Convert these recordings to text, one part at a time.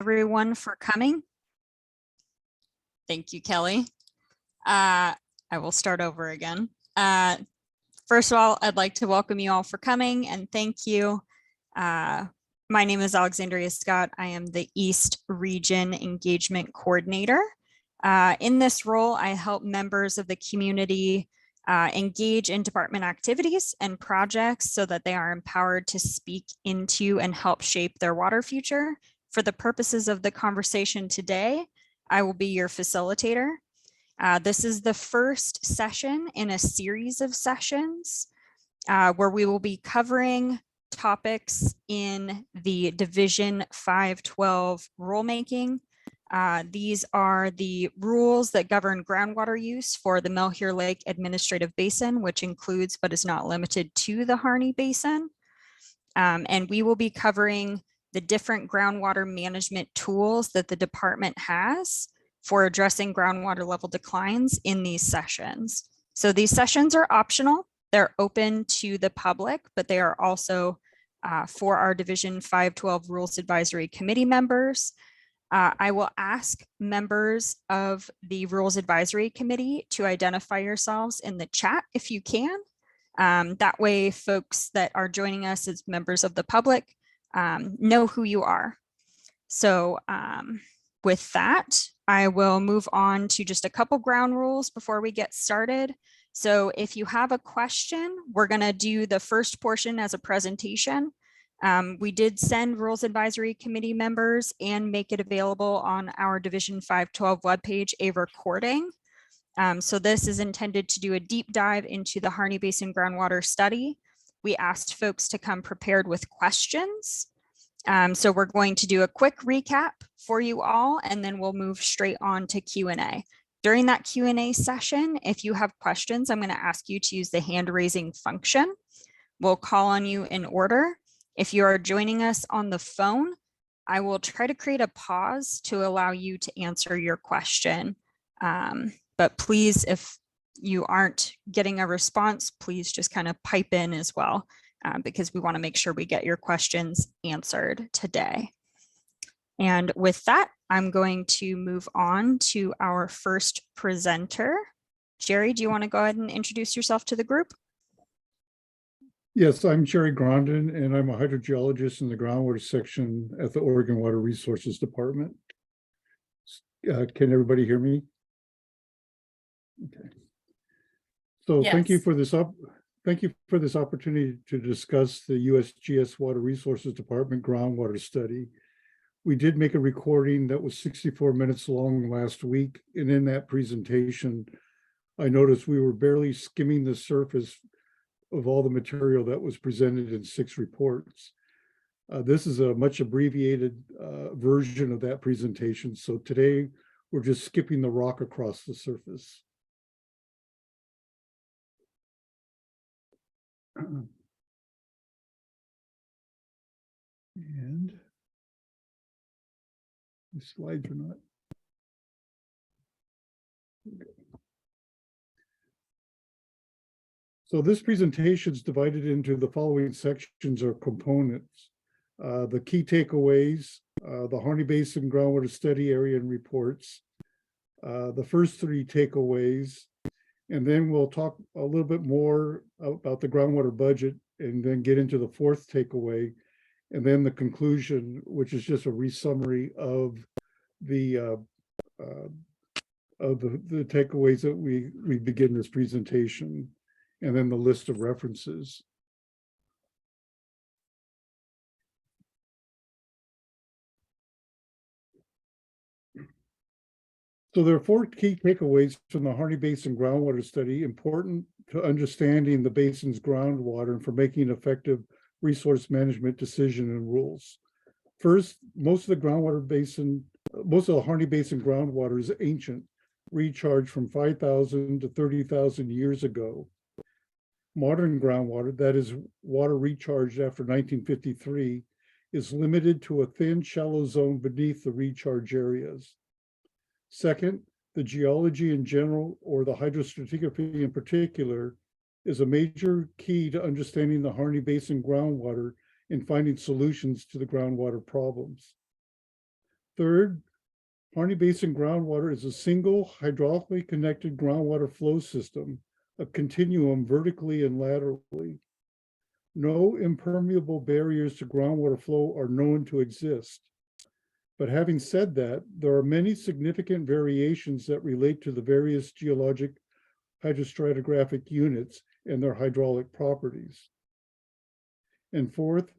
Everyone for coming. Thank you, Kelly. I will start over again. First of all, I'd like to welcome you all for coming and thank you. My name is Alexandria Scott. I am the East Region Engagement Coordinator. In this role, I help members of the community engage in department activities and projects so that they are empowered to speak into and help shape their water future. For the purposes of the conversation today, I will be your facilitator. This is the first session in a series of sessions where we will be covering topics in the Division 512 rulemaking. These are the rules that govern groundwater use for the Melchior Lake Administrative Basin, which includes but is not limited to the Harney Basin. And we will be covering the different groundwater management tools that the department has for addressing groundwater level declines in these sessions. So these sessions are optional. They're open to the public, but they are also for our Division 512 Rules Advisory Committee members. I will ask members of the Rules Advisory Committee to identify yourselves in the chat if you can. That way folks that are joining us as members of the public know who you are. So with that, I will move on to just a couple ground rules before we get started. So if you have a question, we're going to do the first portion as a presentation. We did send Rules Advisory Committee members and make it available on our Division 512 webpage a recording. So this is intended to do a deep dive into the Harney Basin groundwater study. We asked folks to come prepared with questions. So we're going to do a quick recap for you all, and then we'll move straight on to Q&A. During that Q&A session, if you have questions, I'm going to ask you to use the hand raising function. We'll call on you in order. If you are joining us on the phone, I will try to create a pause to allow you to answer your question. But please, if you aren't getting a response, please just kind of pipe in as well, because we want to make sure we get your questions answered today. And with that, I'm going to move on to our first presenter. Jerry, do you want to go ahead and introduce yourself to the group? Yes, I'm Jerry Grondin, and I'm a hydrogeologist in the groundwater section at the Oregon Water Resources Department. Can everybody hear me? Okay. So yes. Thank you for this opportunity to discuss the USGS Water Resources Department groundwater study. We did make a recording that was 64 minutes long last week, and in that presentation, I noticed we were barely skimming the surface of all the material that was presented in 6 reports. This is a much abbreviated version of that presentation. So today we're just skipping the rock across the surface. And the slides are not. Okay. So this presentation is divided into the following sections or components. The key takeaways, the Harney Basin groundwater study area and reports, the first 3 takeaways, and then we'll talk a little bit more about the groundwater budget and then get into the 4th takeaway, and then the conclusion, which is just a resummary of the takeaways that we begin this presentation, and then the list of references. So there are 4 key takeaways from the Harney Basin groundwater study important to understanding the basin's groundwater and for making effective resource management decision and rules. First, most of the Harney Basin groundwater is ancient, recharged from 5,000 to 30,000 years ago. Modern groundwater, that is water recharged after 1953, is limited to a thin, shallow zone beneath the recharge areas. Second, the geology in general, or the hydrostratigraphy in particular, is a major key to understanding the Harney Basin groundwater and finding solutions to the groundwater problems. Third, Harney Basin groundwater is a single hydraulically connected groundwater flow system, a continuum vertically and laterally. No impermeable barriers to groundwater flow are known to exist. But having said that, there are many significant variations that relate to the various geologic hydrostratigraphic units and their hydraulic properties. And fourth,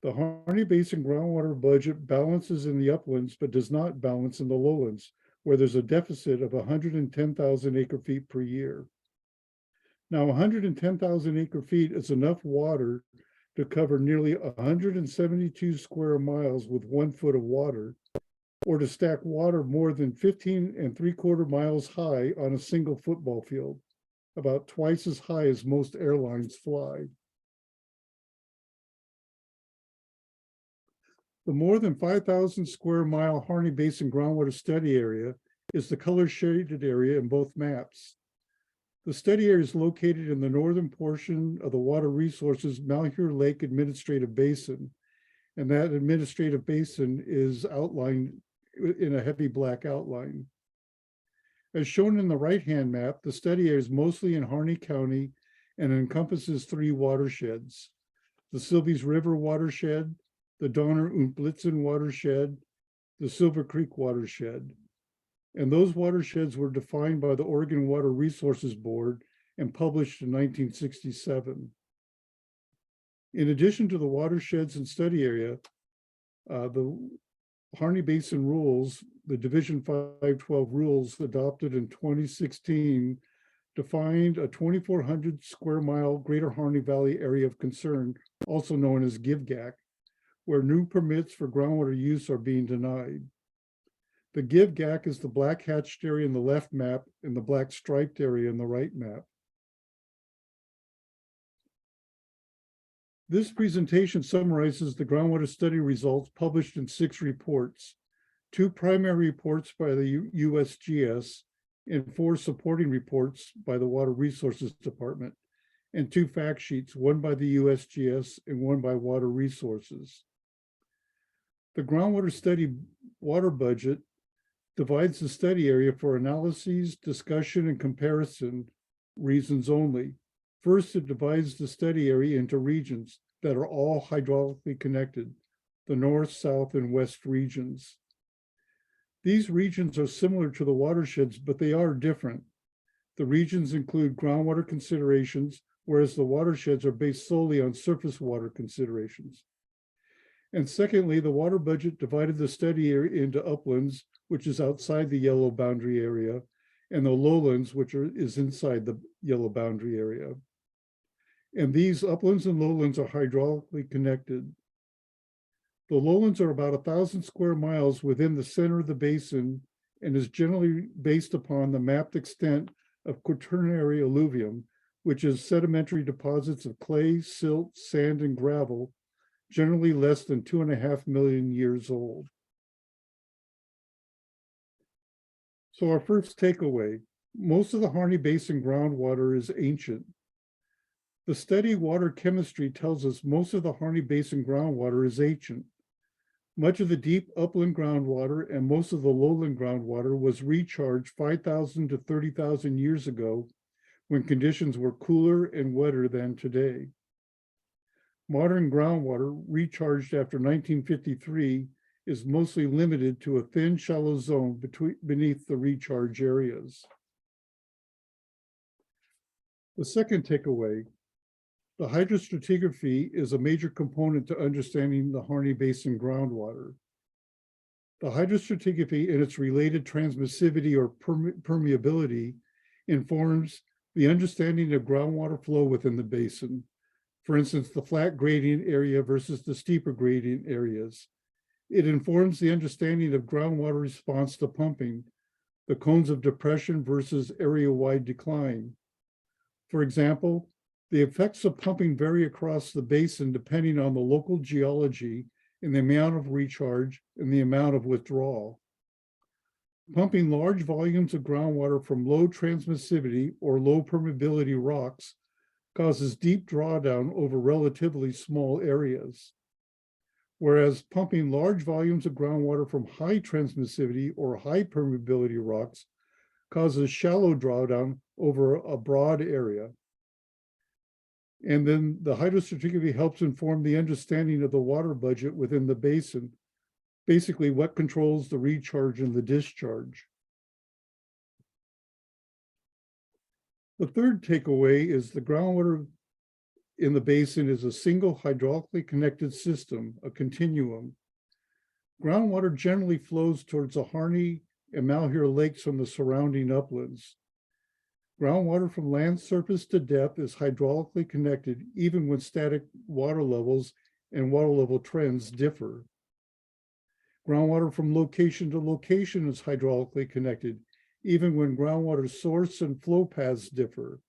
the Harney Basin groundwater budget balances in the uplands, but does not balance in the lowlands, where there's a deficit of 110,000 acre feet per year. Now, 110,000 acre feet is enough water to cover nearly 172 square miles with 1 foot of water, or to stack water more than 15¾ miles high on a single football field, about twice as high as most airlines fly. The more than 5,000 square mile Harney Basin groundwater study area is the color shaded area in both maps. The study area is located in the northern portion of the Water Resources Malheur Lake Administrative Basin, and that administrative basin is outlined in a heavy black outline. As shown in the right-hand map, the study area is mostly in Harney County and encompasses 3 watersheds: the Silvies River watershed, the Donner und Blitzen watershed, the Silver Creek watershed. And those watersheds were defined by the Oregon Water Resources Board and published in 1967. In addition to the watersheds and study area, the Harney Basin rules, the Division 512 rules adopted in 2016, defined a 2,400 square mile Greater Harney Valley area of concern, also known as GIVGAC, where new permits for groundwater use are being denied. The GIVGAC is the black hatched area in the left map and the black striped area in the right map. This presentation summarizes the groundwater study results published in 6 reports, 2 primary reports by the USGS and 4 supporting reports by the Water Resources Department, and 2 fact sheets, one by the USGS and one by Water Resources. The groundwater study water budget divides the study area for analyses, discussion, and comparison reasons only. First, it divides the study area into regions that are all hydraulically connected, the north, south, and west regions. These regions are similar to the watersheds, but they are different. The regions include groundwater considerations, whereas the watersheds are based solely on surface water considerations. And secondly, the water budget divided the study area into uplands, which is outside the yellow boundary area, and the lowlands, which is inside the yellow boundary area. And these uplands and lowlands are hydraulically connected. The lowlands are about 1,000 square miles within the center of the basin and is generally based upon the mapped extent of Quaternary alluvium, which is sedimentary deposits of clay, silt, sand, and gravel, generally less than 2.5 million years old. So our first takeaway, most of the Harney Basin groundwater is ancient. The steady water chemistry tells us most of the Harney Basin groundwater is ancient. Much of the deep upland groundwater and most of the lowland groundwater was recharged 5,000 to 30,000 years ago when conditions were cooler and wetter than today. Modern groundwater recharged after 1953 is mostly limited to a thin, shallow zone beneath the recharge areas. The second takeaway, the hydrostratigraphy is a major component to understanding the Harney Basin groundwater. The hydrostratigraphy and its related transmissivity or permeability informs the understanding of groundwater flow within the basin. For instance, the flat gradient area versus the steeper gradient areas. It informs the understanding of groundwater response to pumping, the cones of depression versus area-wide decline. For example, the effects of pumping vary across the basin depending on the local geology and the amount of recharge and the amount of withdrawal. Pumping large volumes of groundwater from low transmissivity or low permeability rocks causes deep drawdown over relatively small areas. whereas pumping large volumes of groundwater from high transmissivity or high permeability rocks causes shallow drawdown over a broad area. And then the hydrostratigraphy helps inform the understanding of the water budget within the basin, basically what controls the recharge and the discharge. The third takeaway is the groundwater in the basin is a single hydraulically connected system, a continuum. Groundwater generally flows towards the Harney and Malheur lakes from the surrounding uplands. Groundwater from land surface to depth is hydraulically connected, even when static water levels and water level trends differ. Groundwater from location to location is hydraulically connected, even when groundwater source and flow paths differ.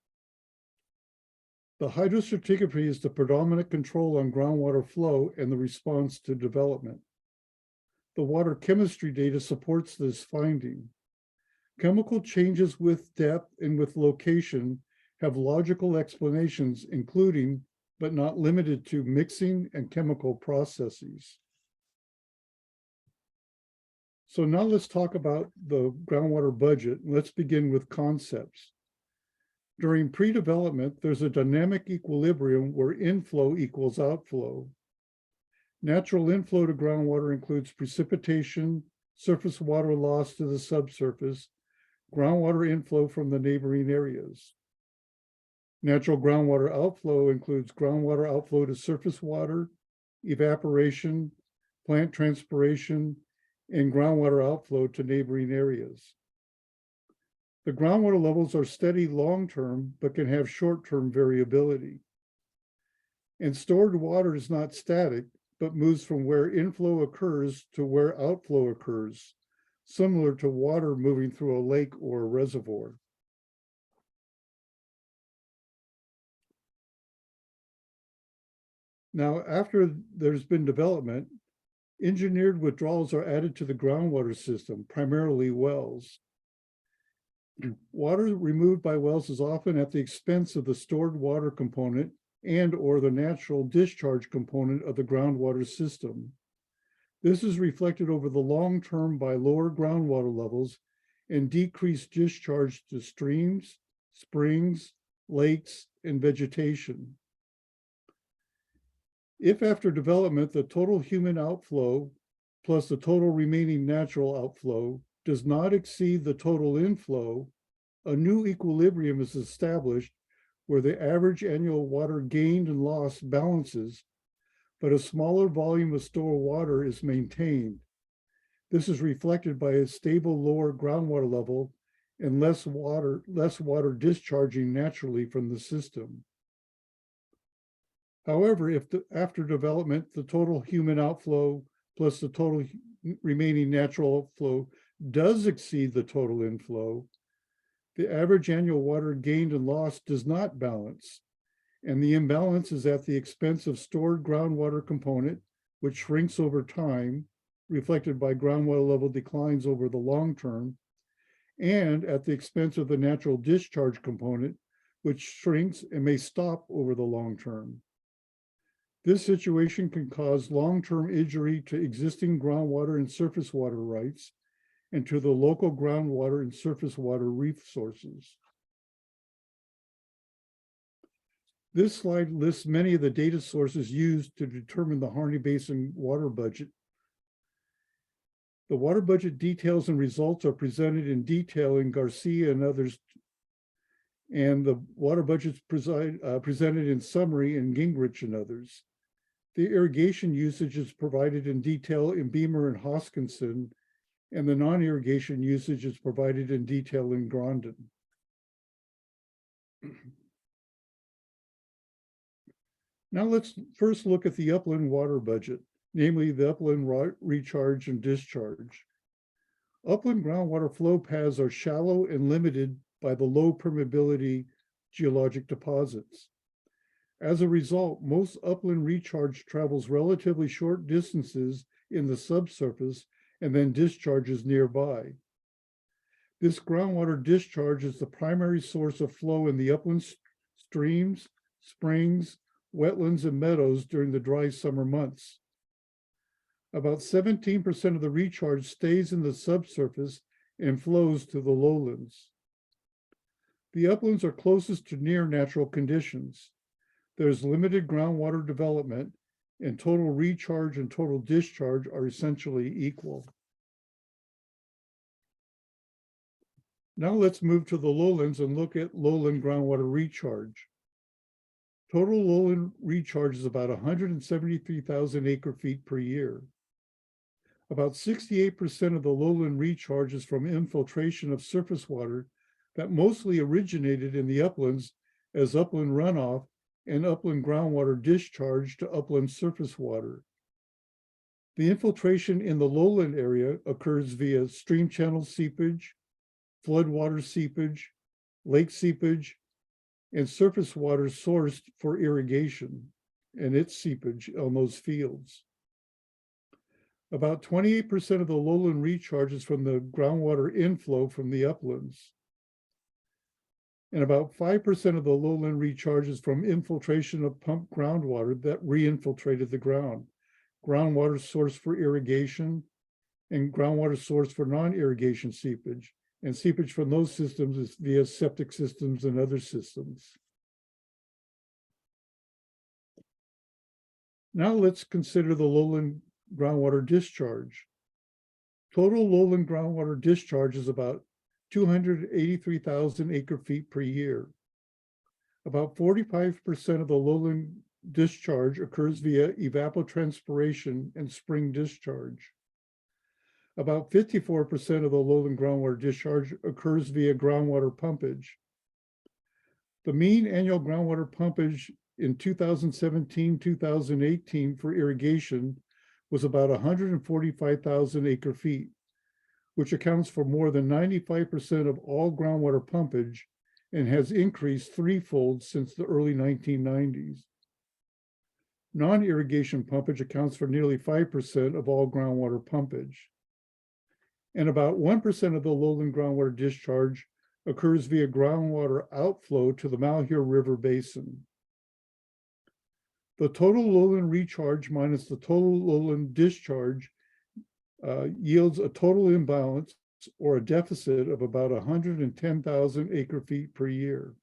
The hydrostratigraphy is the predominant control on groundwater flow and the response to development. The water chemistry data supports this finding. Chemical changes with depth and with location have logical explanations, including, but not limited to, mixing and chemical processes. So now let's talk about the groundwater budget. Let's begin with concepts. During pre-development, there's a dynamic equilibrium where inflow equals outflow. Natural inflow to groundwater includes precipitation, surface water loss to the subsurface, groundwater inflow from the neighboring areas. Natural groundwater outflow includes groundwater outflow to surface water, evaporation, plant transpiration, and groundwater outflow to neighboring areas. The groundwater levels are steady long-term, but can have short-term variability. And stored water is not static, but moves from where inflow occurs to where outflow occurs, similar to water moving through a lake or a reservoir. Now, after there's been development, engineered withdrawals are added to the groundwater system, primarily wells. Water removed by wells is often at the expense of the stored water component and or the natural discharge component of the groundwater system. This is reflected over the long term by lower groundwater levels and decreased discharge to streams, springs, lakes, and vegetation. If after development, the total human outflow plus the total remaining natural outflow does not exceed the total inflow, a new equilibrium is established where the average annual water gained and lost balances, but a smaller volume of stored water is maintained. This is reflected by a stable lower groundwater level and less water discharging naturally from the system. However, if after development, the total human outflow plus the total remaining natural outflow does exceed the total inflow, the average annual water gained and lost does not balance, and the imbalance is at the expense of stored groundwater component, which shrinks over time, reflected by groundwater level declines over the long term, and at the expense of the natural discharge component, which shrinks and may stop over the long term. This situation can cause long-term injury to existing groundwater and surface water rights and to the local groundwater and surface water resources. This slide lists many of the data sources used to determine the Harney Basin water budget. The water budget details and results are presented in detail in Garcia and others, and the water budget's presented in summary in Gingrich and others. The irrigation usage is provided in detail in Beamer and Hoskinson, and the non-irrigation usage is provided in detail in Grondin. Now let's first look at the upland water budget, namely the upland recharge and discharge. Upland groundwater flow paths are shallow and limited by the low permeability geologic deposits. As a result, most upland recharge travels relatively short distances in the subsurface and then discharges nearby. This groundwater discharge is the primary source of flow in the upland streams, springs, wetlands, and meadows during the dry summer months. About 17% of the recharge stays in the subsurface and flows to the lowlands. The uplands are closest to near natural conditions. There's limited groundwater development, and total recharge and total discharge are essentially equal. Now let's move to the lowlands and look at lowland groundwater recharge. Total lowland recharge is about 173,000 acre feet per year. About 68% of the lowland recharge is from infiltration of surface water that mostly originated in the uplands as upland runoff and upland groundwater discharge to upland surface water. The infiltration in the lowland area occurs via stream channel seepage, floodwater seepage, lake seepage, and surface water sourced for irrigation and its seepage on those fields. About 28% of the lowland recharge is from the groundwater inflow from the uplands. And about 5% of the lowland recharge is from infiltration of pumped groundwater that re-infiltrated the ground. Groundwater source for irrigation and groundwater source for non-irrigation seepage. And seepage from those systems is via septic systems and other systems. Now let's consider the lowland groundwater discharge. Total lowland groundwater discharge is about 283,000 acre feet per year. About 45% of the lowland discharge occurs via evapotranspiration and spring discharge. About 54% of the lowland groundwater discharge occurs via groundwater pumpage. The mean annual groundwater pumpage in 2017-2018 for irrigation was about 145,000 acre feet, which accounts for more than 95% of all groundwater pumpage and has increased threefold since the early 1990s. Non-irrigation pumpage accounts for nearly 5% of all groundwater pumpage. And about 1% of the lowland groundwater discharge occurs via groundwater outflow to the Malheur River Basin. The total lowland recharge minus the total lowland discharge yields a total imbalance or a deficit of about 110,000 acre feet per year.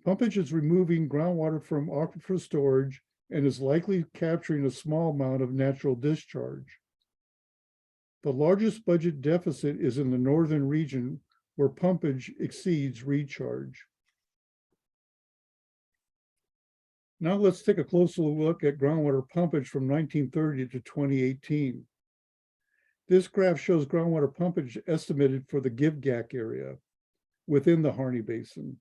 Pumpage is removing groundwater from aquifer storage and is likely capturing a small amount of natural discharge. The largest budget deficit is in the northern region where pumpage exceeds recharge. Now let's take a closer look at groundwater pumpage from 1930 to 2018. This graph shows groundwater pumpage estimated for the Give-Gack area within the Harney Basin.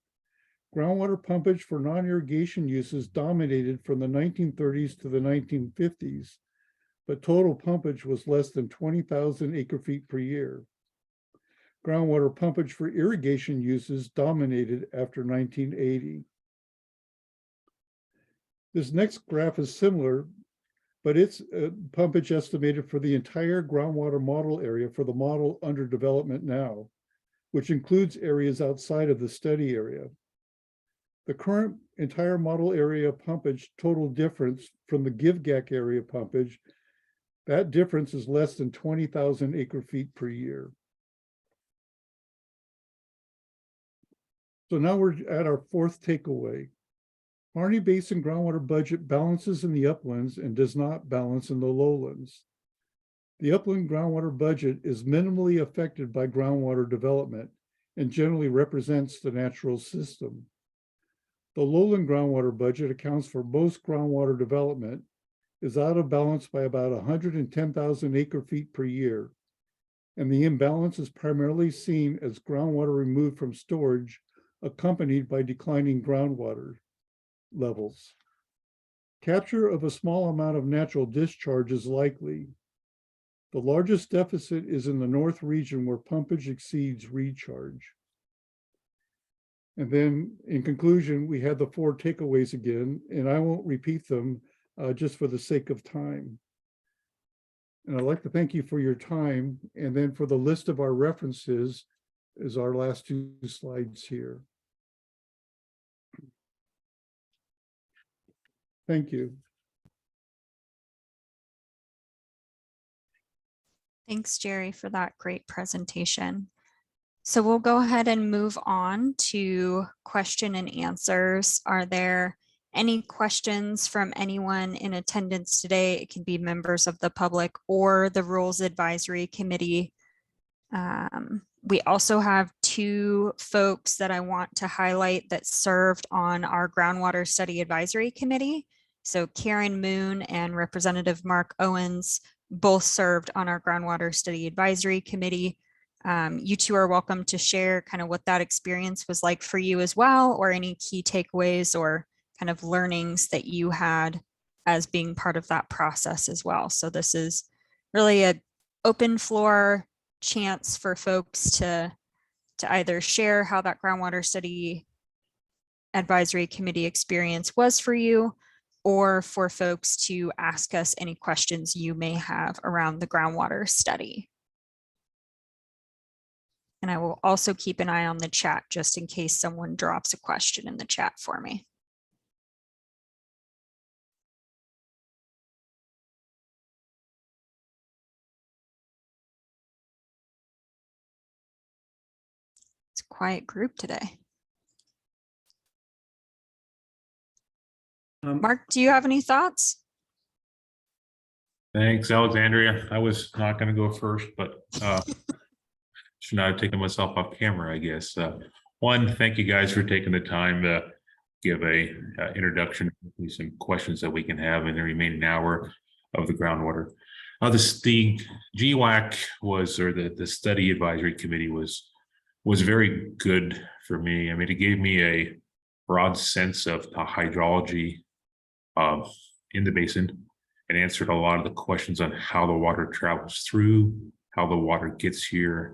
Groundwater pumpage for non-irrigation uses dominated from the 1930s to the 1950s, but total pumpage was less than 20,000 acre feet per year. Groundwater pumpage for irrigation uses dominated after 1980. This next graph is similar, but it's pumpage estimated for the entire groundwater model area for the model under development now, which includes areas outside of the study area. The current entire model area pumpage total difference from the Give-Gack area pumpage, that difference is less than 20,000 acre feet per year. So now we're at our fourth takeaway. Harney Basin groundwater budget balances in the uplands and does not balance in the lowlands. The upland groundwater budget is minimally affected by groundwater development and generally represents the natural system. The lowland groundwater budget accounts for most groundwater development, is out of balance by about 110,000 acre feet per year, and the imbalance is primarily seen as groundwater removed from storage accompanied by declining groundwater levels. Capture of a small amount of natural discharge is likely. The largest deficit is in the north region where pumpage exceeds recharge. And then in conclusion, we had the four takeaways again, and I won't repeat them just for the sake of time. And I'd like to thank you for your time. And then for the list of our references is our last two slides here. Thank you. Thanks, Jerry, for that great presentation. So we'll go ahead and move on to question and answers. Are there any questions from anyone in attendance today? It can be members of the public or the Rules Advisory Committee. We also have two folks that I want to highlight that served on our Groundwater Study Advisory Committee. So Karen Moon and Representative Mark Owens both served on our Groundwater Study Advisory Committee. You two are welcome to share kind of what that experience was like for you as well, or any key takeaways or kind of learnings that you had as being part of that process as well. So this is really an open floor chance for folks to either share how that Groundwater Study Advisory Committee experience was for you, or for folks to ask us any questions you may have around the groundwater study. And I will also keep an eye on the chat just in case someone drops a question in the chat for me. It's a quiet group today. Mark, do you have any thoughts? Thanks, Alexandria. I was not going to go first, but should not have taken myself off camera, I guess. One, thank you guys for taking the time to give a introduction, some questions that we can have in the remaining hour of the groundwater. The GWAC was, or the Study Advisory Committee was very good for me. I mean, it gave me a broad sense of the hydrology in the basin, and answered a lot of the questions on how the water travels through, how the water gets here,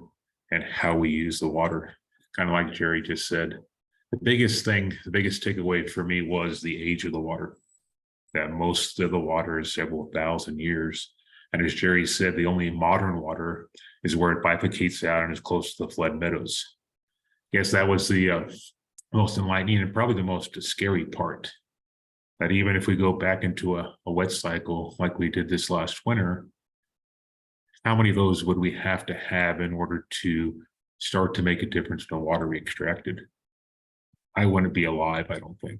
and how we use the water. Kind of like Jerry just said, the biggest takeaway for me was the age of the water, that most of the water is several thousand years. And as Jerry said, the only modern water is where it bifurcates out and is close to the flood meadows. Yes, that was the most enlightening and probably the most scary part. That even if we go back into a wet cycle like we did this last winter, how many of those would we have to have in order to start to make a difference in the water we extracted? I wouldn't be alive, I don't think.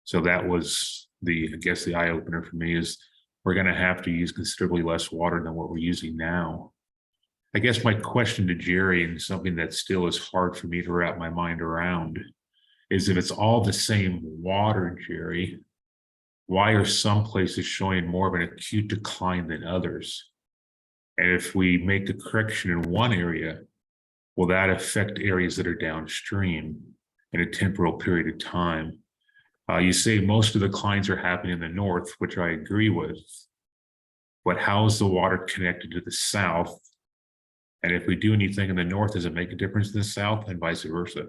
So that was I guess the eye opener for me, is we're going to have to use considerably less water than what we're using now. I guess my question to Jerry, and something that still is hard for me to wrap my mind around, is if it's all the same water, Jerry, why are some places showing more of an acute decline than others? And if we make a correction in one area, will that affect areas that are downstream in a temporal period of time? You say most of the declines are happening in the north, which I agree with, but how is the water connected to the south? And if we do anything in the north, does it make a difference in the south, and vice versa?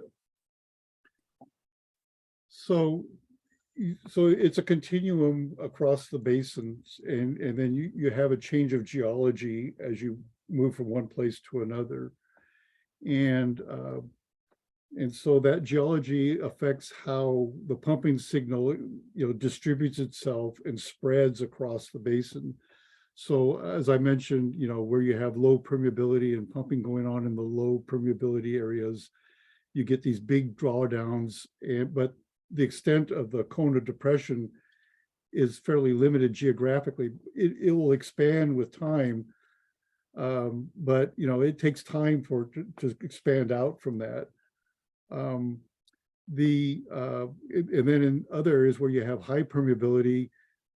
So it's a continuum across the basins, and then you have a change of geology as you move from one place to another. And so that geology affects how the pumping signal, distributes itself and spreads across the basin. So as I mentioned, where you have low permeability and pumping going on in the low permeability areas, you get these big drawdowns, but the extent of the cone of depression is fairly limited geographically. It will expand with time, but it takes time for it to expand out from that. And then in other areas where you have high permeability,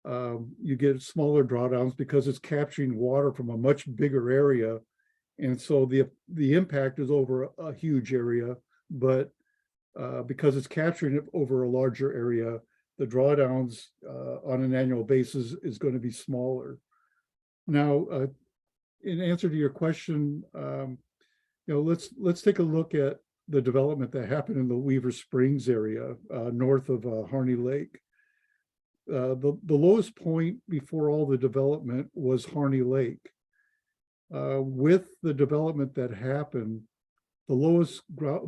you get smaller drawdowns because it's capturing water from a much bigger area, and so the impact is over a huge area, but because it's capturing it over a larger area, the drawdowns on an annual basis is going to be smaller. Now, in answer to your question, let's take a look at the development that happened in the Weaver Springs area north of Harney Lake. The lowest point before all the development was Harney Lake. With the development that happened, the lowest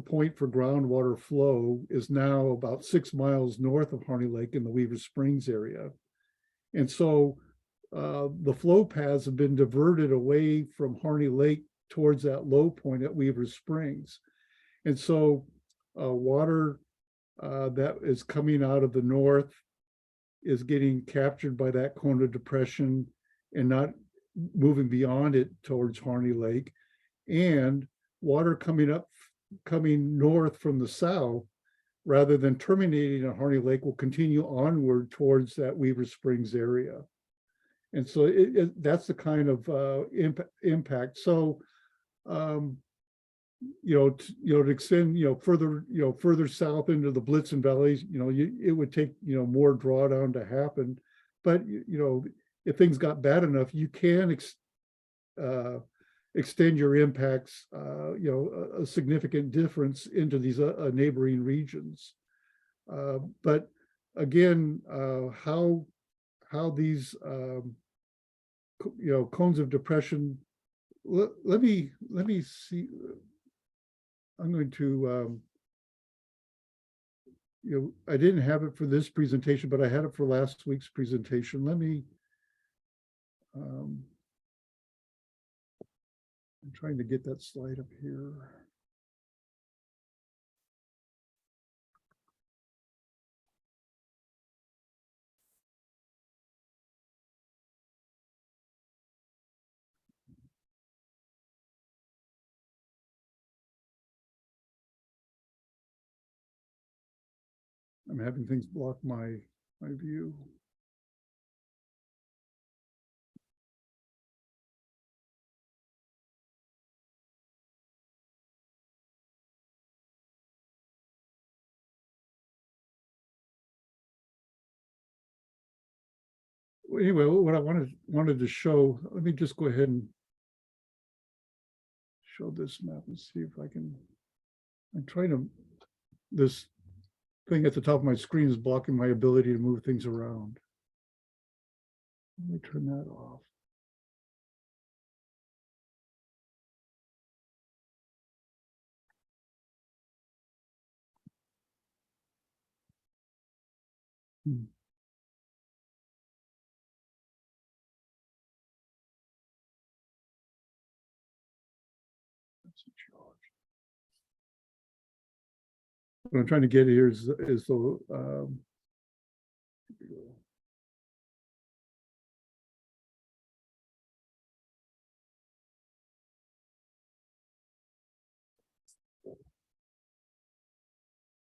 point for groundwater flow is now about 6 miles north of Harney Lake in the Weaver Springs area. And so the flow paths have been diverted away from Harney Lake towards that low point at Weaver Springs. And so water that is coming out of the north is getting captured by that cone of depression and not moving beyond it towards Harney Lake. And water coming north from the south, rather than terminating at Harney Lake, will continue onward towards that Weaver Springs area. And so that's the kind of impact. So, to extend, further south into the Blitzen valleys, it would take, more drawdown to happen. But, if things got bad enough, you can extend your impacts, a significant difference into these neighboring regions. But again, how these, cones of depression, let me see. I'm going to, I didn't have it for this presentation, but I had it for last week's presentation. Let me, I'm trying to get that slide up here. I'm having things block my view. Anyway, what I wanted to show, let me just go ahead and show this map and see if I can. I'm trying to, this thing at the top of my screen is blocking my ability to move things around. Let me turn that off. What I'm trying to get here is the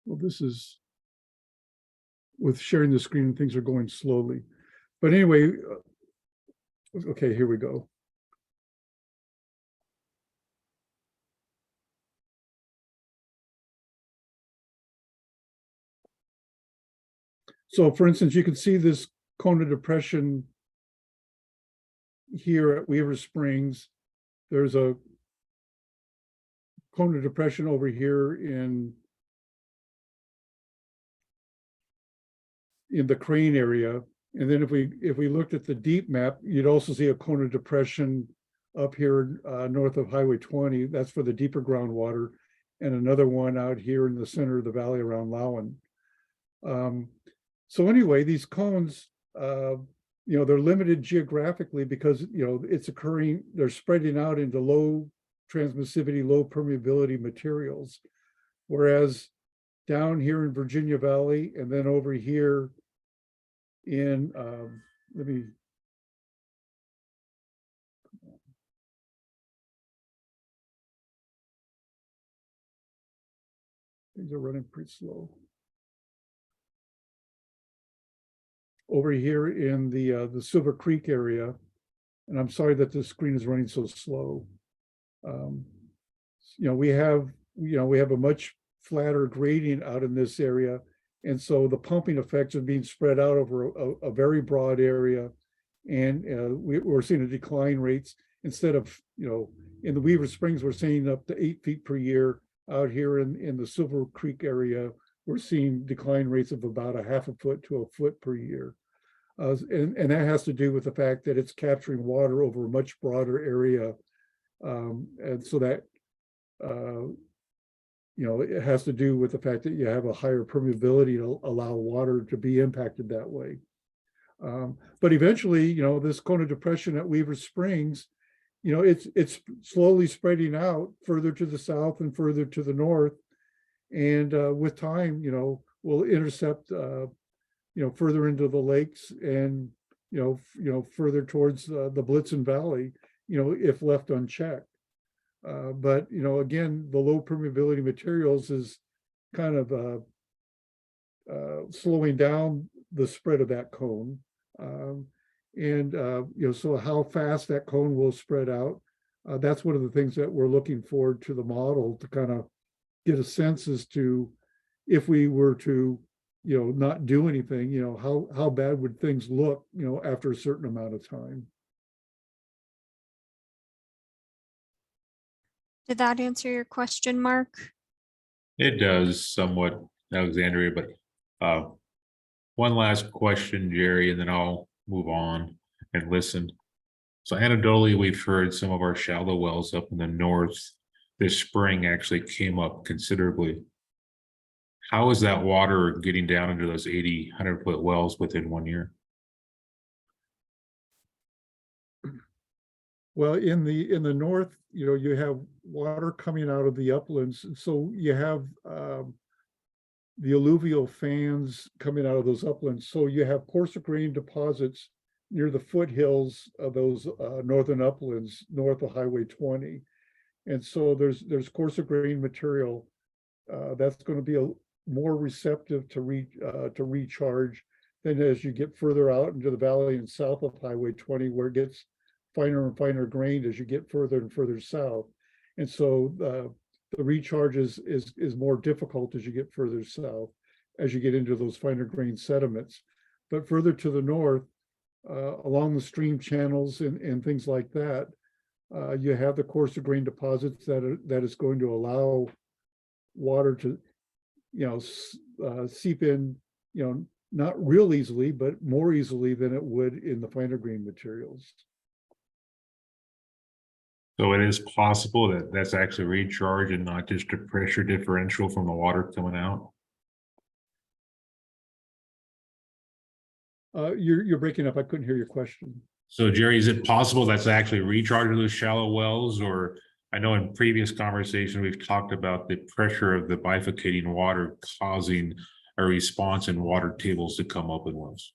well, this is with sharing the screen, things are going slowly. But anyway, okay, here we go. So for instance, you can see this cone of depression here at Weaver Springs. There's a cone of depression over here in the Crane area. And then if we looked at the deep map, you'd also see a cone of depression up here north of Highway 20. That's for the deeper groundwater, and another one out here in the center of the valley around Lowen. So anyway, these cones, they're limited geographically because, it's occurring, they're spreading out into low transmissivity, low permeability materials. Whereas down here in Virginia Valley, and then over here in, things are running pretty slow. Over here in the Silver Creek area, and I'm sorry that the screen is running so slow. We have a much flatter gradient out in this area, and so the pumping effects are being spread out over a very broad area, and we're seeing a decline rates instead of in the Weaver Springs we're seeing up to 8 feet per year. Out here in the Silver Creek area, we're seeing decline rates of about a half a foot to a foot per year. And that has to do with the fact that it's capturing water over a much broader area. And so that, it has to do with the fact that you have a higher permeability to allow water to be impacted that way. But eventually, you know, this cone of depression at Weaver Springs, you know, it's slowly spreading out further to the south and further to the north. And with time, you know, we'll intercept, you know, further into the lakes and, you know, further towards the Blitzen Valley, you know, if left unchecked. But, you know, again, the low permeability materials is kind of slowing down the spread of that cone. You know, so how fast that cone will spread out, that's one of the things that we're looking forward to the model to kind of get a sense as to if we were to, you know, not do anything, you know, how bad would things look, you know, after a certain amount of time. Did that answer your question, Mark? It does somewhat, Alexandria, but one last question, Jerry, and then I'll move on and listen. So anecdotally, we've heard some of our shallow wells up in the north this spring actually came up considerably. How is that water getting down into those 80, 100-foot wells within 1 year? Well, in the north, you know, you have water coming out of the uplands, so you have the alluvial fans coming out of those uplands. So you have coarser grain deposits near the foothills of those northern uplands, north of Highway 20. And so there's coarser grain material that's going to be more receptive to recharge than as you get further out into the valley and south of Highway 20, where it gets finer and finer grained as you get further and further south. And so the recharge is more difficult as you get further south, as you get into those finer grained sediments. But further to the north, along the stream channels and things like that, you have the coarser grain deposits that is going to allow water to, you know, seep in, you know, not real easily, but more easily than it would in the finer grain materials. So it is possible that that's actually recharge and not just a pressure differential from the water coming out. You're breaking up. I couldn't hear your question. So Jerry, is it possible that's actually recharging those shallow wells? Or I know in previous conversation, we've talked about the pressure of the bifurcating water causing a response in water tables to come up in wells.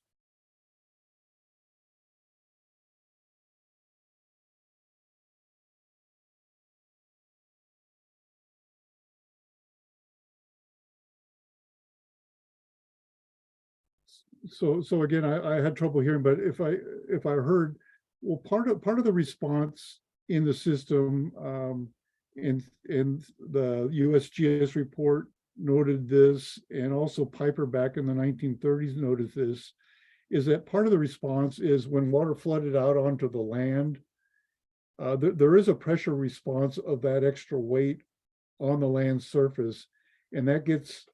So again, I had trouble hearing, but if I heard, well, part of the response in the system, in the USGS report noted this, and also Piper back in the 1930s noted this, is that part of the response is when water flooded out onto the land, there is a pressure response of that extra weight on the land surface, and that gets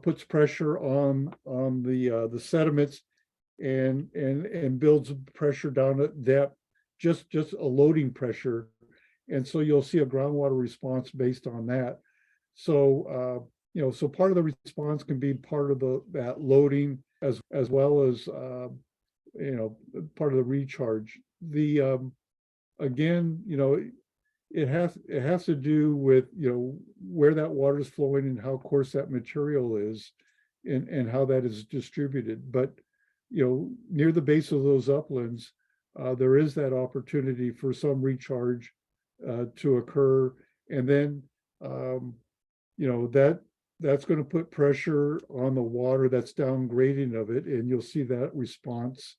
puts pressure on the sediments and builds pressure down at depth, just a loading pressure. And so you'll see a groundwater response based on that. So you know, so part of the response can be part of that loading as well as you know, part of the recharge. The again, you know, it has to do with, you know, where that water is flowing and how coarse that material is and how that is distributed. But, you know, near the base of those uplands, there is that opportunity for some recharge to occur. And then, you know, that's going to put pressure on the water that's downgrading of it. And you'll see that response,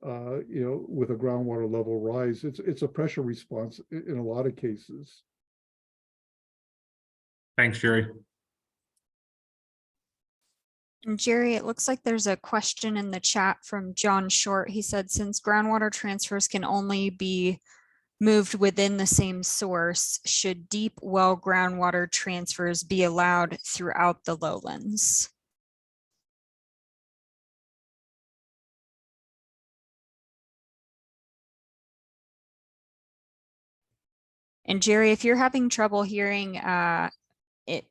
you know, with a groundwater level rise. It's a pressure response in a lot of cases. Thanks, Jerry. And Jerry, it looks like there's a question in the chat from John Short. He said, since groundwater transfers can only be moved within the same source, should deep well groundwater transfers be allowed throughout the lowlands? And Jerry, if you're having trouble hearing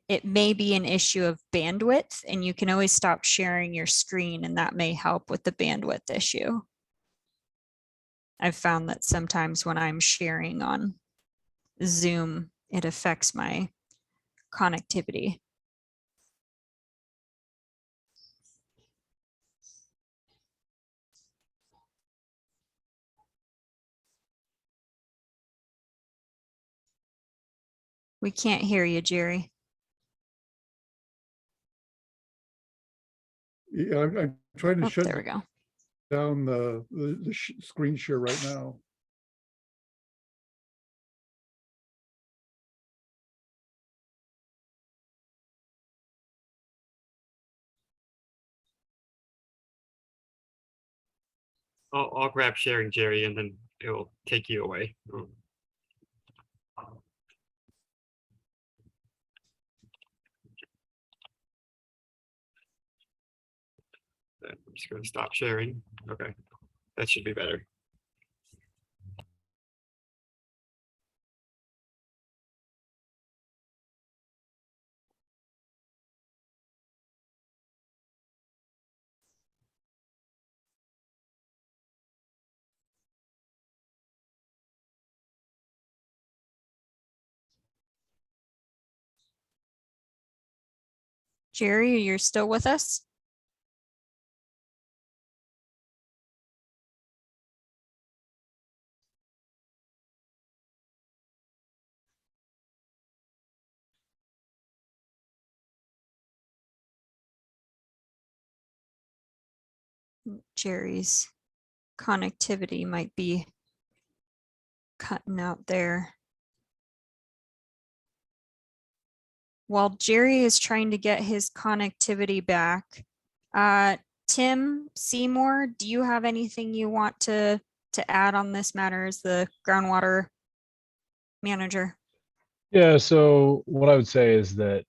it may be an issue of bandwidth, and you can always stop sharing your screen, and that may help with the bandwidth issue. I've found that sometimes when I'm sharing on Zoom, it affects my connectivity. We can't hear you, Jerry. Yeah, I'm trying to Oh, shut there we go. down the screen share right now. I'll grab sharing, Jerry, and then it will take you away. I'm just going to stop sharing. Okay, that should be better. Jerry, you're still with us? Jerry's connectivity might be cutting out there. While Jerry is trying to get his connectivity back, Tim Seymour, do you have anything you want to add on this matter as the groundwater manager? Yeah, so what I would say is that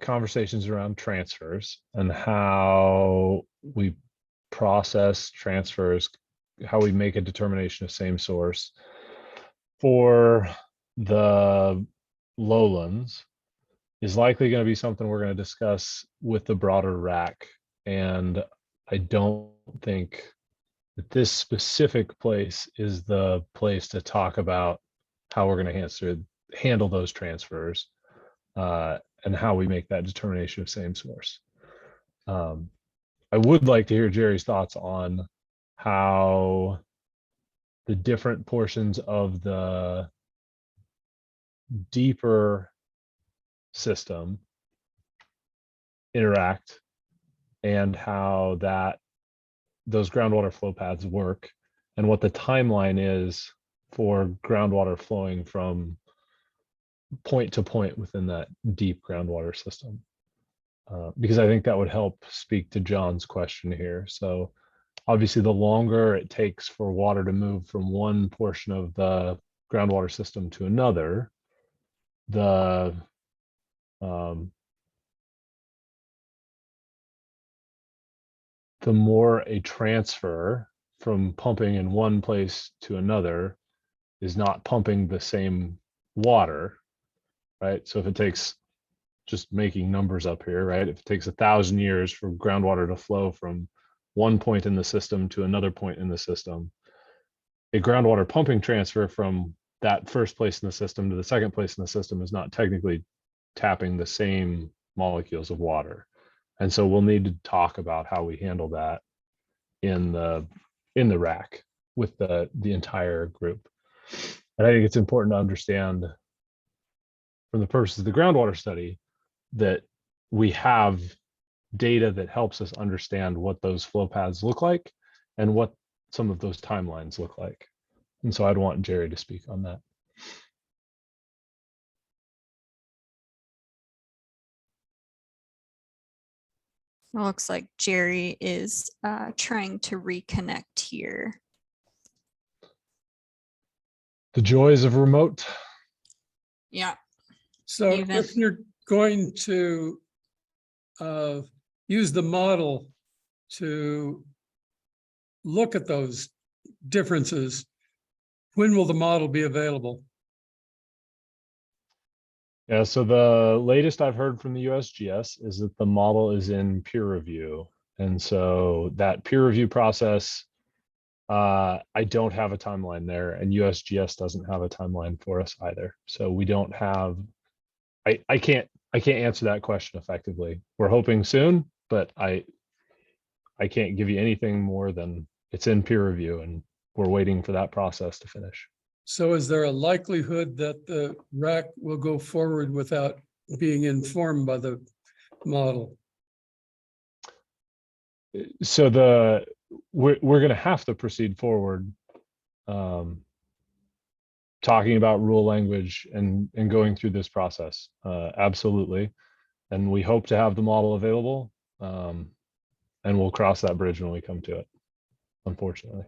conversations around transfers and how we process transfers, how we make a determination of same source for the lowlands is likely going to be something we're going to discuss with the broader RAC. And I don't think that this specific place is the place to talk about how we're going to handle those transfers and how we make that determination of same source. I would like to hear Jerry's thoughts on how the different portions of the deeper system interact and how those groundwater flow paths work and what the timeline is for groundwater flowing from point to point within that deep groundwater system. Because I think that would help speak to John's question here. So obviously the longer it takes for water to move from one portion of the groundwater system to another, the more a transfer from pumping in one place to another is not pumping the same water, right? So if it takes, just making numbers up here, right? If it takes 1,000 years for groundwater to flow from one point in the system to another point in the system, a groundwater pumping transfer from that first place in the system to the second place in the system is not technically tapping the same molecules of water. And so we'll need to talk about how we handle that in the RAC with the entire group. And I think it's important to understand from the purposes of the groundwater study that we have data that helps us understand what those flow paths look like and what some of those timelines look like. And so I'd want Jerry to speak on that. It looks like Jerry is trying to reconnect here. The joys of remote. Yeah. So Even- if you're going to use the model to look at those differences, when will the model be available? Yeah, so the latest I've heard from the USGS is that the model is in peer review. And so that peer review process, I don't have a timeline there, and USGS doesn't have a timeline for us either. So we don't have, I can't answer that question effectively. We're hoping soon, but I can't give you anything more than it's in peer review and we're waiting for that process to finish. So is there a likelihood that the RAC will go forward without being informed by the model? So we're going to have to proceed forward, talking about rule language and going through this process. Absolutely. And we hope to have the model available. And we'll cross that bridge when we come to it, unfortunately.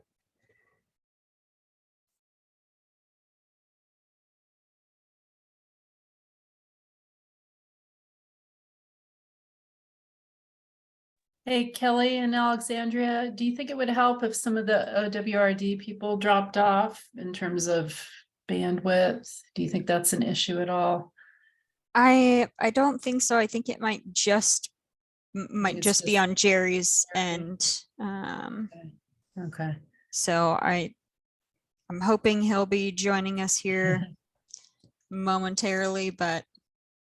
Hey, Kelly and Alexandria, do you think it would help if some of the OWRD people dropped off in terms of bandwidth? Do you think that's an issue at all? I don't think so. I think it might just it's just be just on Jerry's Jerry. end. Okay. So I'm hoping he'll be joining us here momentarily, but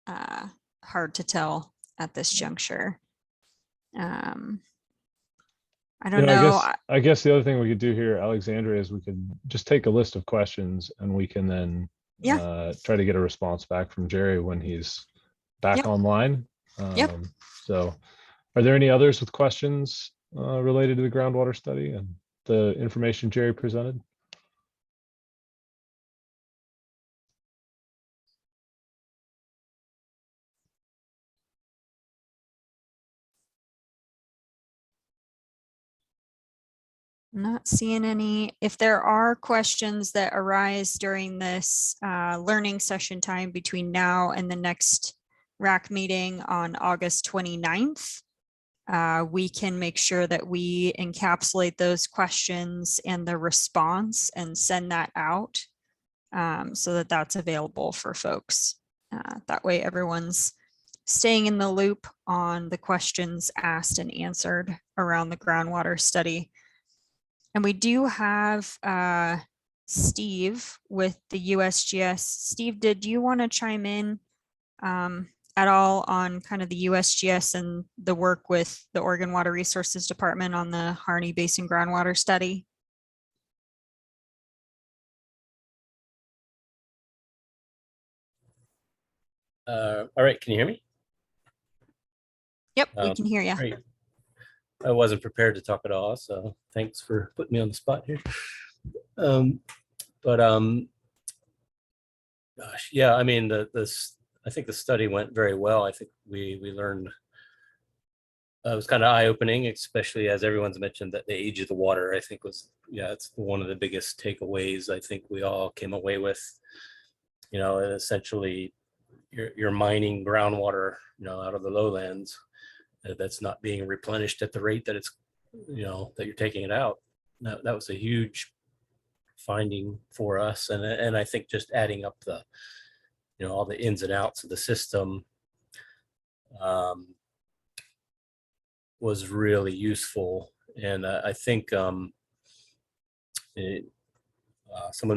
hard to tell at this juncture. I don't know. I guess the other thing we could do here, Alexandria, is we could just take a list of questions and we can then try to get a response back from Jerry when he's back online. So are there any others with questions related to the groundwater study and the information Jerry presented? Not seeing any. If there are questions that arise during this learning session time between now and the next RAC meeting on August 29th, we can make sure that we encapsulate those questions and the response and send that out so that that's available for folks. That way everyone's staying in the loop on the questions asked and answered around the groundwater study. And we do have Steve with the USGS. Steve, did you want to chime in at all on kind of the USGS and the work with the Oregon Water Resources Department on the Harney Basin groundwater study? All right, can you hear me? Yep, we can hear you. Great. I wasn't prepared to talk at all, so thanks for putting me on the spot here. Gosh, yeah, I mean, I think the study went very well. I think we learned, it was kind of eye-opening, especially as everyone's mentioned, that the age of the water, I think was, it's one of the biggest takeaways I think we all came away with. Essentially you're mining groundwater, out of the lowlands that's not being replenished at the rate that it's, that you're taking it out. That was a huge finding for us. And I think just adding up the, all the ins and outs of the system was really useful. And I think someone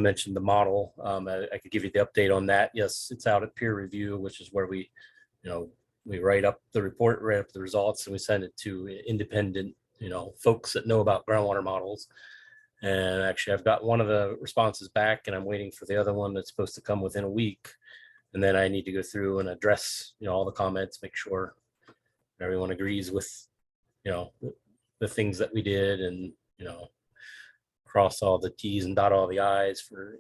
mentioned the model. I could give you the update on that. Yes, it's out at peer review, which is where we, we write up the report, write up the results, and we send it to independent, folks that know about groundwater models. And actually, I've got one of the responses back, and I'm waiting for the other one that's supposed to come within a week. And then I need to go through and address, all the comments, make sure everyone agrees with, the things that we did, and cross all the T's and dot all the I's for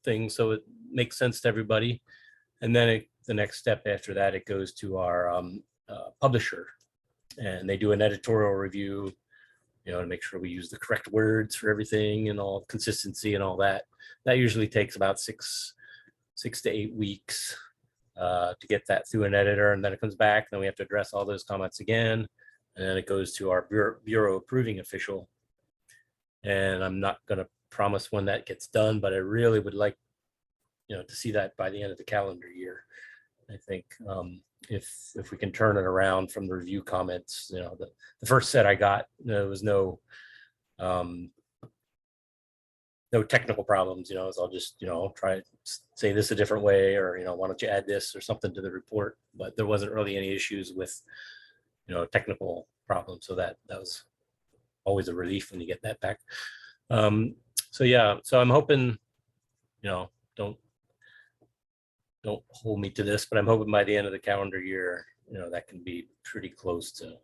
things, so it makes sense to everybody. And then the next step after that, it goes to our publisher, and they do an editorial review, to make sure we use the correct words for everything and all consistency and all that. That usually takes about six to 8 weeks to get that through an editor, and then it comes back. Then we have to address all those comments again, and then it goes to our bureau approving official. And I'm not going to promise when that gets done, but I really would like, to see that by the end of the calendar year. I think if we can turn it around from the review comments, the first set I got, there was no technical problems, so I'll just, try to say this a different way, or, why don't you add this or something to the report? But there wasn't really any issues with, technical problems. So that was always a relief when you get that back. So yeah, so I'm hoping, don't hold me to this, but I'm hoping by the end of the calendar year, that can be pretty close to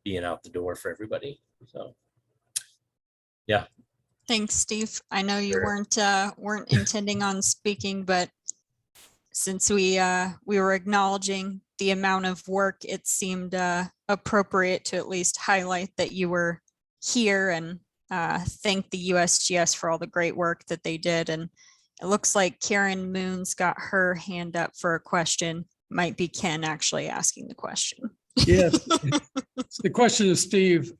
being out the door for everybody. So yeah. Thanks, Steve. I know you Sure. weren't intending on speaking, but since we were acknowledging the amount of work, it seemed appropriate to at least highlight that you were here and thank the USGS for all the great work that they did. And it looks like Karen Moon's got her hand up for a question. Might be Ken actually asking the question. Yes. The question is, Steve,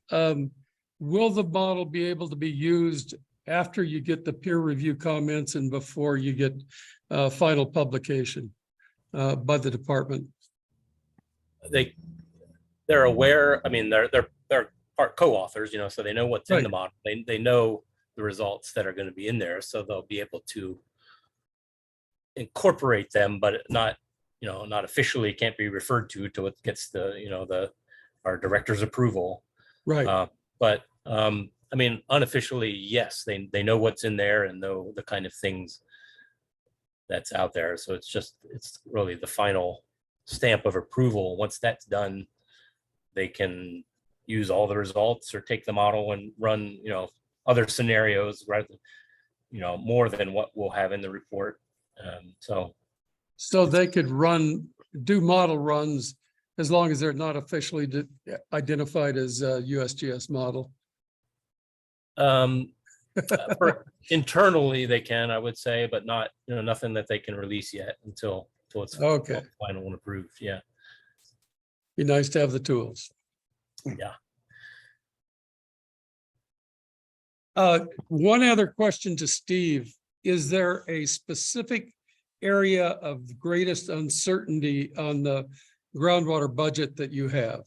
will the model be able to be used after you get the peer review comments and before you get final publication by the department? They're aware. I mean, they're part co-authors, so they know what's in the Right. model. They know the results that are going to be in there, so they'll be able to incorporate them, but not officially can't be referred to till it gets our director's approval. Right. But I mean, unofficially, yes, they know what's in there and know the kind of things that's out there. So it's really the final stamp of approval. Once that's done, they can use all the results or take the model and run, other scenarios rather than, more than what we'll have in the report. So they could do model runs as long as they're not officially identified as a USGS model. Internally they can, I would say, but not, nothing that they can release yet until it's Okay. final and approved. Yeah. Be nice to have the tools. Yeah. One other question to Steve. Is there a specific area of greatest uncertainty on the groundwater budget that you have?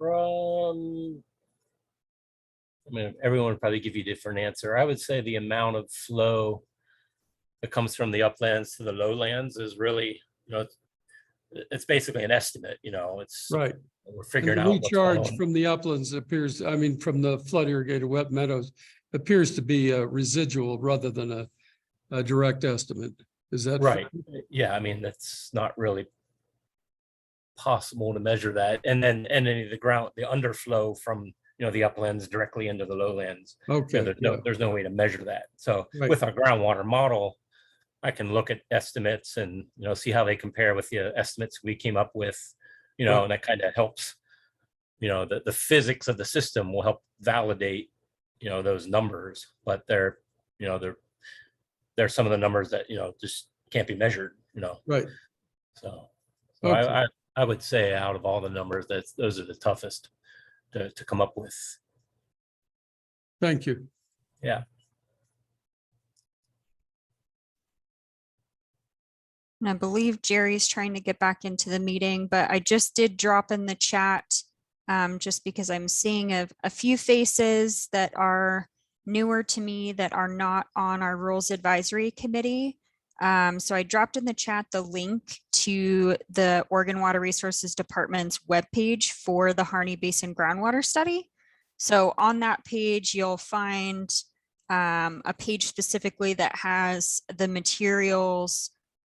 I mean, everyone would probably give you a different answer. I would say the amount of flow that comes from the uplands to the lowlands is really, it's basically an estimate, it's Right. we're And figuring the out what's going recharge on. from the uplands appears, from the flood irrigated wet meadows appears to be a residual rather than a direct estimate. Is that Right. Yeah. I mean, that's not really possible to measure that. And then any of the underflow from, the uplands directly into the lowlands. Okay. There's no way to measure that. So Right. with our groundwater model, I can look at estimates and, see how they compare with the estimates we came up with, Right. and that kind of helps, the physics of the system will help validate, those numbers, but they're some of the numbers that, just can't be measured, Right. So Okay. I would say out of all the numbers, those are the toughest to come up with. Thank you. Yeah. And I believe Jerry's trying to get back into the meeting, but I just did drop in the chat just because I'm seeing a few faces that are newer to me that are not on our Rules Advisory Committee. So I dropped in the chat the link to the Oregon Water Resources Department's webpage for the Harney Basin groundwater study. So on that page, you'll find a page specifically that has the materials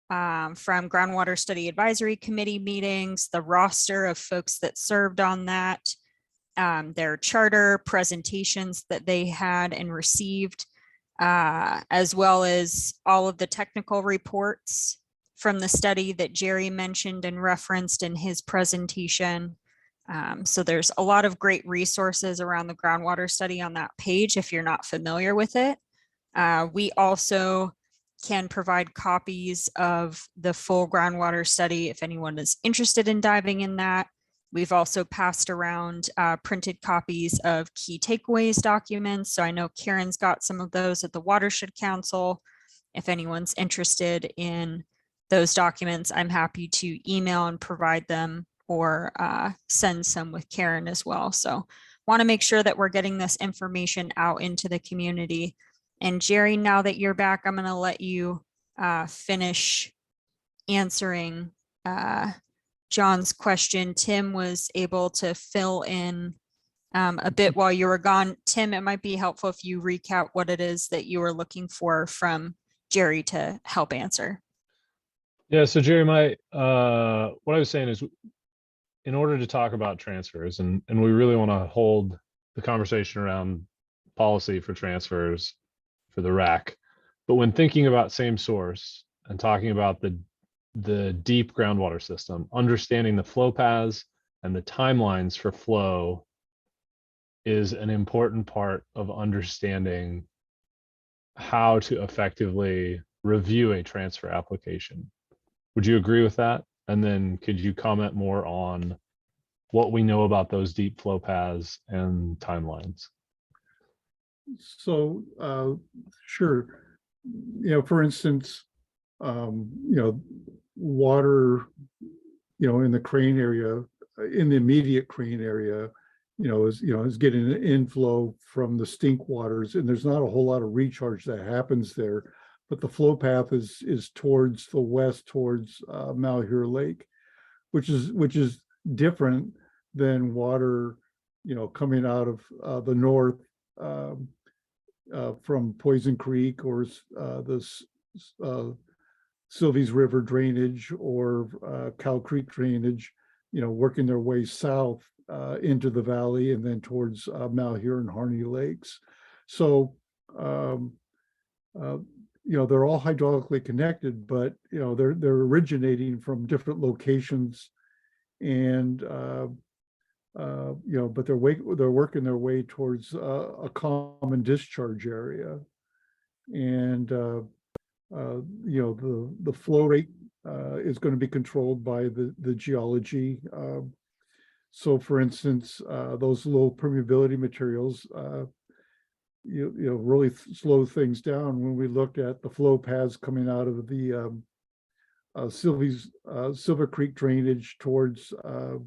from Groundwater Study Advisory Committee meetings, the roster of folks that served on that, their charter presentations that they had and received, as well as all of the technical reports from the study that Jerry mentioned and referenced in his presentation. So there's a lot of great resources around the groundwater study on that page if you're not familiar with it. We also can provide copies of the full groundwater study if anyone is interested in diving in that. We've also passed around printed copies of key takeaways documents. So I know Karen's got some of those at the Watershed Council. if anyone's interested in those documents, I'm happy to email and provide them or send some with Karen as well. So want to make sure that we're getting this information out into the community. And Jerry, now that you're back, I'm going to let you finish answering John's question. Tim was able to fill in a bit while you were gone. Tim, it might be helpful if you recap what it is that you were looking for from Jerry to help answer. Yeah, so Jerry, what I was saying is, in order to talk about transfers, and we really want to hold the conversation around policy for transfers for the RAC, but when thinking about same source and talking about the deep groundwater system, understanding the flow paths and the timelines for flow is an important part of understanding how to effectively review a transfer application. Would you agree with that? And then could you comment more on what we know about those deep flow paths and timelines? So, sure. For instance, water, in the Crane area, in the immediate Crane area, is getting an inflow from the stink waters, and there's not a whole lot of recharge that happens there, but the flow path is towards the west, towards Malheur Lake, which is different than water, coming out of the north from Poison Creek or the Sylvie's River drainage or Cow Creek drainage, working their way south into the valley and then towards Malheur and Harney lakes. So, they're all hydraulically connected, but they're originating from different locations, and but they're working their way towards a common discharge area, and the flow rate is going to be controlled by the geology. So, for instance, those low permeability materials, really slow things down. When we looked at the flow paths coming out of the Silver Creek drainage towards the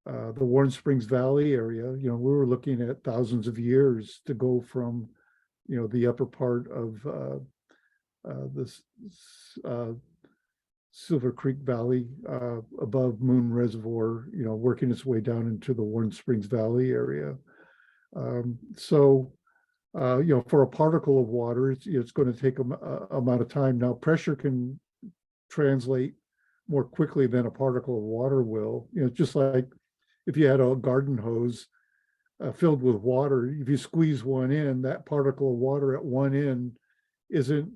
Warren Springs Valley area, we were looking at thousands of years to go from, the upper part of this Silver Creek Valley above Moon Reservoir, working its way down into the Warren Springs Valley area. So, for a particle of water, it's going to take a amount of time. Now, pressure can translate more quickly than a particle of water will. Just like if you had a garden hose filled with water, if you squeeze one in, that particle of water at one end isn't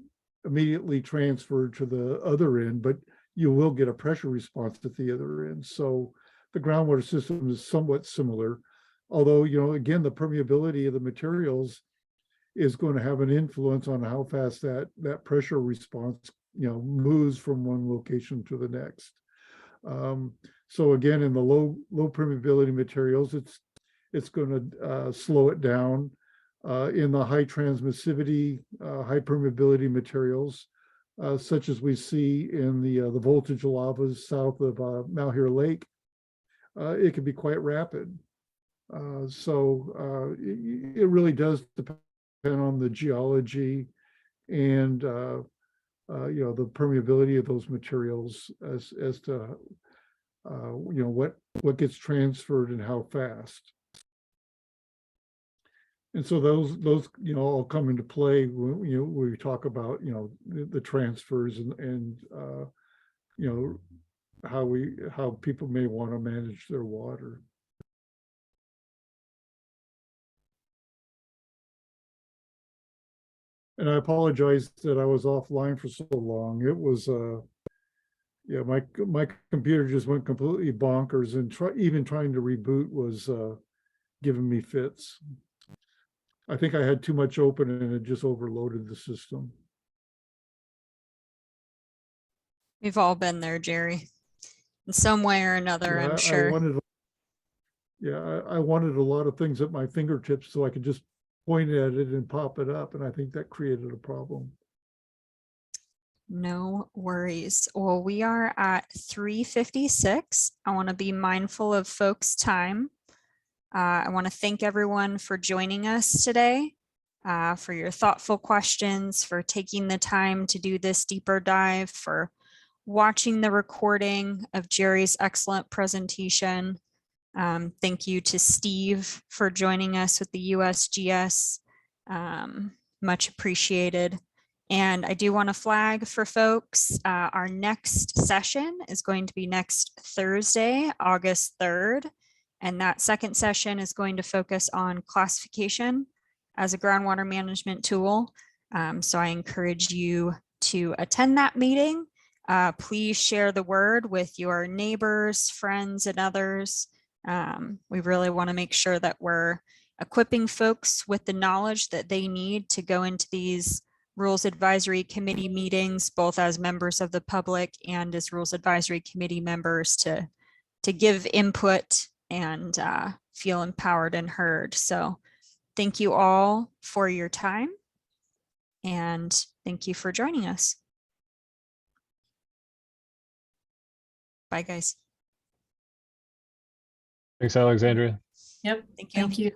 immediately transferred to the other end, but you will get a pressure response at the other end. So the groundwater system is somewhat similar, although, again, the permeability of the materials is going to have an influence on how fast that pressure response, moves from one location to the next. So again, in the low permeability materials, it's going to slow it down. In the high transmissivity, high permeability materials, such as we see in the voltage lavas south of Malheur Lake, it can be quite rapid. So it really does depend on the geology and the permeability of those materials as to what gets transferred and how fast. And so those all come into play when we talk about the transfers and how people may want to manage their water. And I apologize that I was offline for so long. It was my computer just went completely bonkers, and even trying to reboot was giving me fits. I think I had too much open and it just overloaded the system. We've all been there, Jerry, in some way or another, I'm sure. I wanted a lot of things at my fingertips so I could just point at it and pop it up, and I think that created a problem. No worries. Well, we are at 3:56. I want to be mindful of folks' time. I want to thank everyone for joining us today, for your thoughtful questions, for taking the time to do this deeper dive, for watching the recording of Jerry's excellent presentation. Thank you to Steve for joining us with the USGS. Much appreciated. And I do want to flag for folks, our next session is going to be next Thursday, August 3rd. And that second session is going to focus on classification as a groundwater management tool. So I encourage you to attend that meeting. Please share the word with your neighbors, friends, and others. We really want to make sure that we're equipping folks with the knowledge that they need to go into these Rules Advisory Committee meetings, both as members of the public and as Rules Advisory Committee members to give input and feel empowered and heard. So thank you all for your time, and thank you for joining us. Bye, guys. Thanks, Alexandria. Yep, Thank you. thank you.